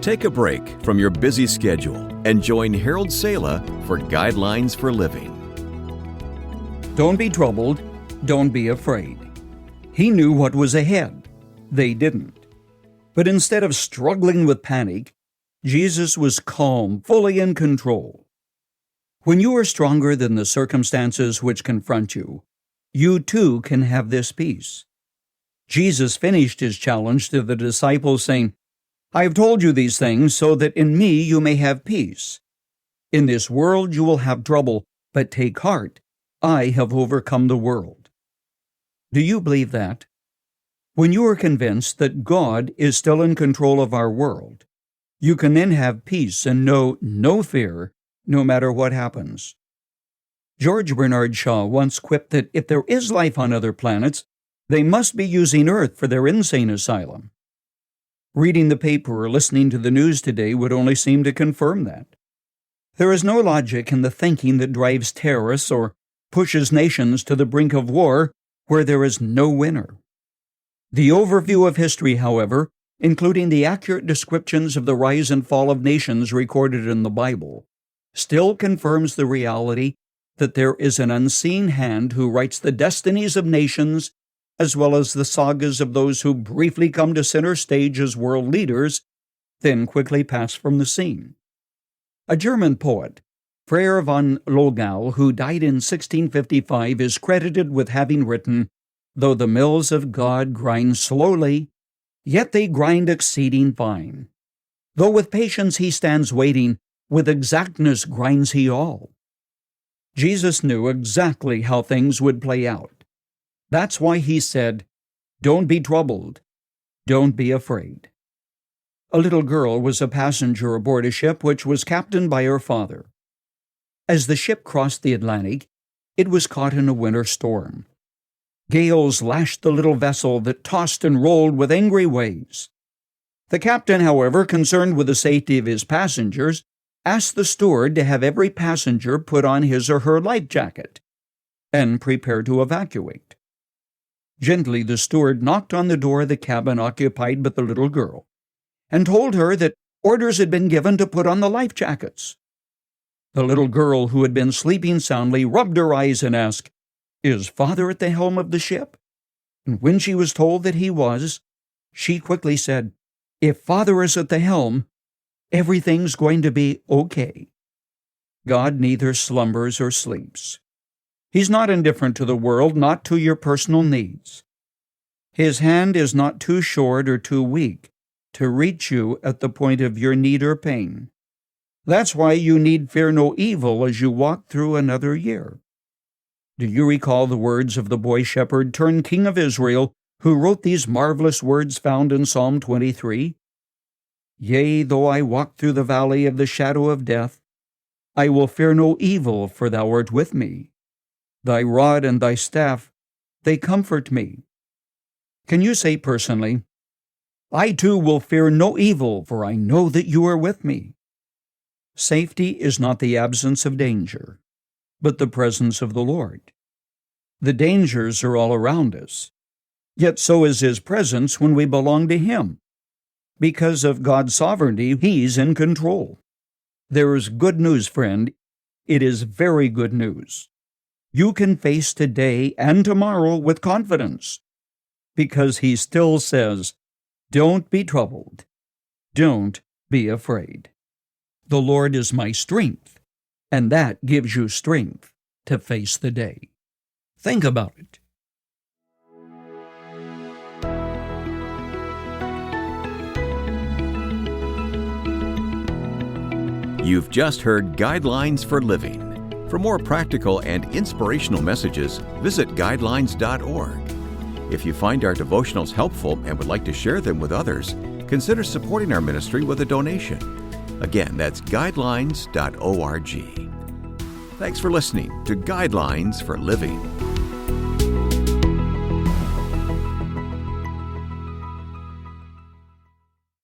Take a break from your busy schedule and join Harold Sala for Guidelines for Living. Don't be troubled. Don't be afraid. He knew what was ahead. They didn't. But instead of struggling with panic, Jesus was calm, fully in control. When you are stronger than the circumstances which confront you, you too can have this peace. Jesus finished his challenge to the disciples saying, "I have told you these things so that in me you may have peace. In this world you will have trouble, but take heart. I have overcome the world." Do you believe that? When you are convinced that God is still in control of our world, you can then have peace and know no fear, no matter what happens. George Bernard Shaw once quipped that if there is life on other planets, they must be using Earth for their insane asylum. Reading the paper or listening to the news today would only seem to confirm that. There is no logic in the thinking that drives terrorists or pushes nations to the brink of war where there is no winner. The overview of history, however, including the accurate descriptions of the rise and fall of nations recorded in the Bible, still confirms the reality that there is an unseen hand who writes the destinies of nations as well as the sagas of those who briefly come to center stage as world leaders, then quickly pass from the scene. A German poet, Frere von Logau, who died in 1655, is credited with having written, "Though the mills of God grind slowly, yet they grind exceeding fine. Though with patience he stands waiting, with exactness grinds he all." Jesus knew exactly how things would play out. That's why he said, "Don't be troubled. Don't be afraid." A little girl was a passenger aboard a ship which was captained by her father. As the ship crossed the Atlantic, it was caught in a winter storm. Gales lashed the little vessel that tossed and rolled with angry waves. The captain, however, concerned with the safety of his passengers, asked the steward to have every passenger put on his or her life jacket and prepare to evacuate. Gently, the steward knocked on the door of the cabin occupied by the little girl and told her that orders had been given to put on the life jackets. The little girl, who had been sleeping soundly, rubbed her eyes and asked, "Is Father at the helm of the ship?" And when she was told that he was, she quickly said, "If Father is at the helm, everything's going to be okay." God neither slumbers or sleeps. He's not indifferent to the world, not to your personal needs. His hand is not too short or too weak to reach you at the point of your need or pain. That's why you need fear no evil as you walk through another year. Do you recall the words of the boy shepherd turned king of Israel who wrote these marvelous words found in Psalm 23? "Yea, though I walk through the valley of the shadow of death, I will fear no evil, for thou art with me. Thy rod and thy staff, they comfort me." Can you say personally, "I too will fear no evil, for I know that you are with me"? Safety is not the absence of danger, but the presence of the Lord. The dangers are all around us, yet so is His presence when we belong to Him. Because of God's sovereignty, He's in control. There is good news, friend. It is very good news. You can face today and tomorrow with confidence, because He still says, "Don't be troubled. Don't be afraid. The Lord is my strength," and that gives you strength to face the day. Think about it. You've just heard Guidelines for Living. For more practical and inspirational messages, visit guidelines.org. If you find our devotionals helpful and would like to share them with others, consider supporting our ministry with a donation. Again, that's guidelines.org. Thanks for listening to Guidelines for Living.